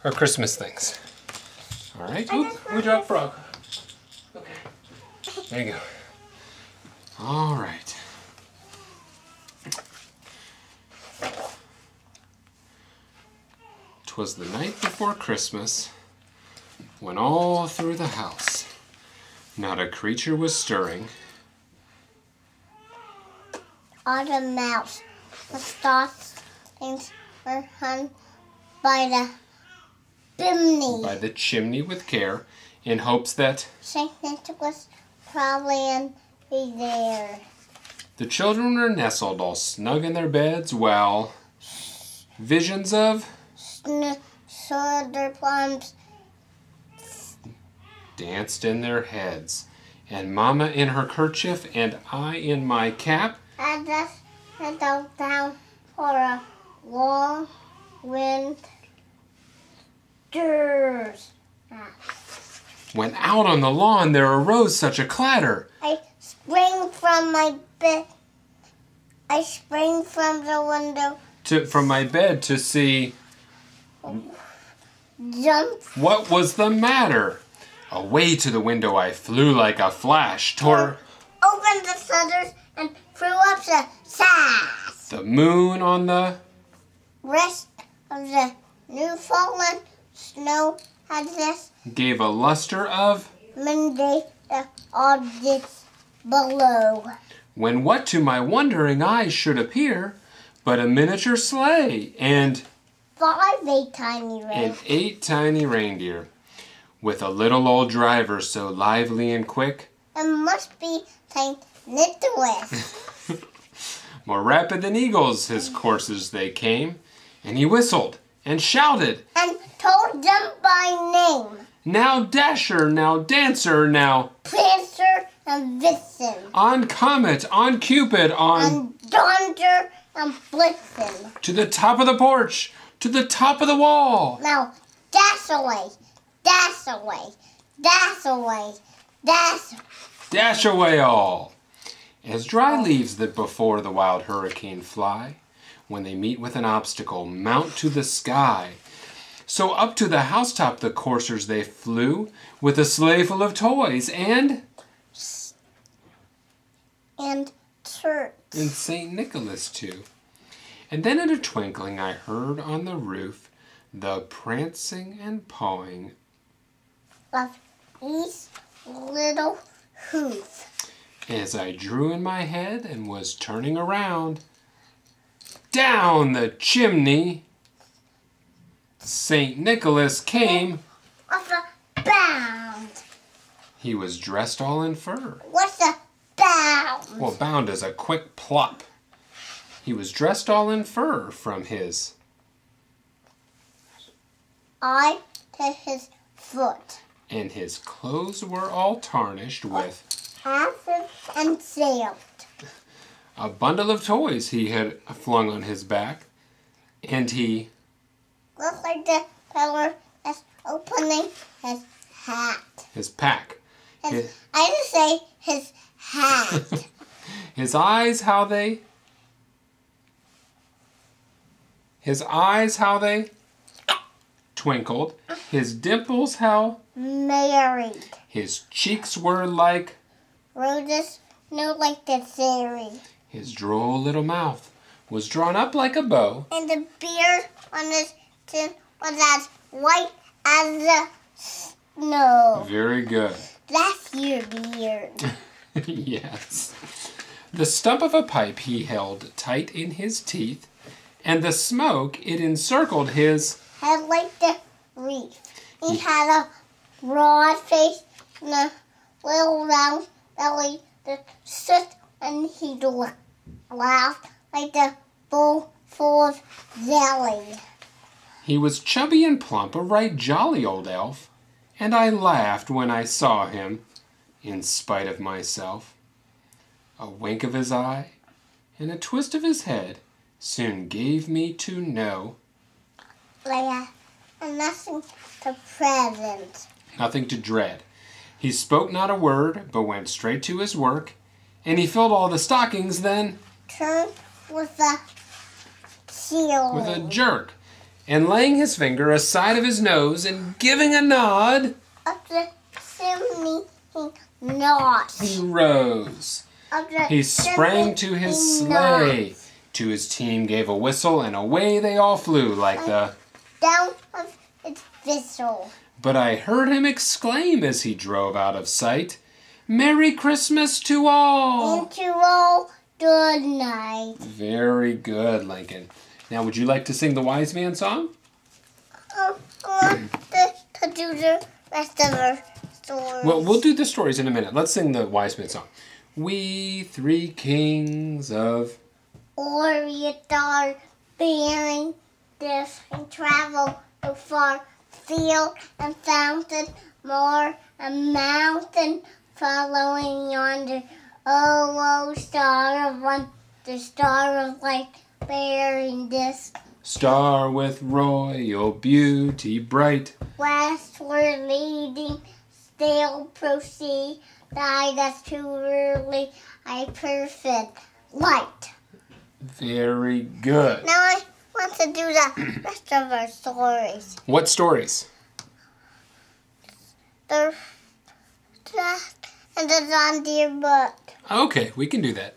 our Christmas things. All right. Oop, we dropped Frog. Okay. There you go. All right. 'Twas the night before Christmas, when all through the house not a creature was stirring. All the mouse, the stockings were hung by the chimney. By the chimney with care, in hopes that St. Nicholas probably be there. the children were nestled all snug in their beds, while visions of Soda plums danced in their heads, and Mama in her kerchief and I in my cap had us settled down for a long wind stirs. When out on the lawn there arose such a clatter. I sprang from my bed. I sprang from the window. From my bed to see Jump. what was the matter. Away to the window I flew like a flash, tore Opened the shutters and threw up the sash. the moon on the Rest of the new fallen snow had this gave a luster of Monday the objects below. when what to my wondering eyes should appear but a miniature sleigh and 8 tiny reindeer. 8 tiny reindeer, with a little old driver so lively and quick, It must be St. Nicholas. more rapid than eagles his courses they came, and he whistled and shouted, And told them by name. now Dasher, now Dancer, now Prancer and Vixen. on Comet, on Cupid, on And Donder and Blitzen. to the top of the porch, to the top of the wall. Now dash away, dash away, dash away, dash. Dash away all, as dry leaves that before the wild hurricane fly, when they meet with an obstacle, mount to the sky. So up to the housetop the coursers they flew, with a sleigh full of toys, and Church. St. Nicholas too. And then in a twinkling I heard on the roof the prancing and pawing Of each little hoof. as I drew in my head and was turning around. Down the chimney St. Nicholas came. With a bound. He was dressed all in fur. What's a bound? Well, bound is a quick plop. He was dressed all in fur from his eye to his foot. and his clothes were all tarnished with Acid and sailed. a bundle of toys he had flung on his back, and he Looks like the feller is opening his hat. his pack. I just say his hat. His eyes how they twinkled, his dimples how Married. his cheeks were like Roses no like the fairy. his droll little mouth was drawn up like a bow. And the beard on his chin was as white as the snow. Very good. That's your beard. Yes. The stump of a pipe he held tight in his teeth, and the smoke it encircled his Head like the wreath. He had a broad face and a little round belly that stood and he laughed like the bowl full of jelly. He was chubby and plump, a right jolly old elf, and I laughed when I saw him, in spite of myself. A wink of his eye and a twist of his head soon gave me to know Like nothing to present. nothing to dread. He spoke not a word, but went straight to his work, and he filled all the stockings then Turned with a seal. with a jerk. and laying his finger aside of his nose and giving a nod, Up the chimney he nods. he rose. Up the He sprang to chimney his he sleigh. nods. To his team gave a whistle, and away they all flew like the... Down of its whistle. But I heard him exclaim as he drove out of sight, "Merry Christmas to all!" And to all, good night. Very good, Lincoln. Now, would you like to sing the Wise Man song? I want to do the rest of our stories. Well, we'll do the stories in a minute. Let's sing the Wise Man song. We three kings of... Orient are bearing this and travel so far, field and fountain, moor and mountain, following yonder. Oh, star of one, the star of light, bearing this Star with royal beauty bright. westward leading, still proceed. Died us too early, I perfect light. Very good. Now I want to do the rest of our stories. What stories? The Jack and the John Deere book. Okay, we can do that.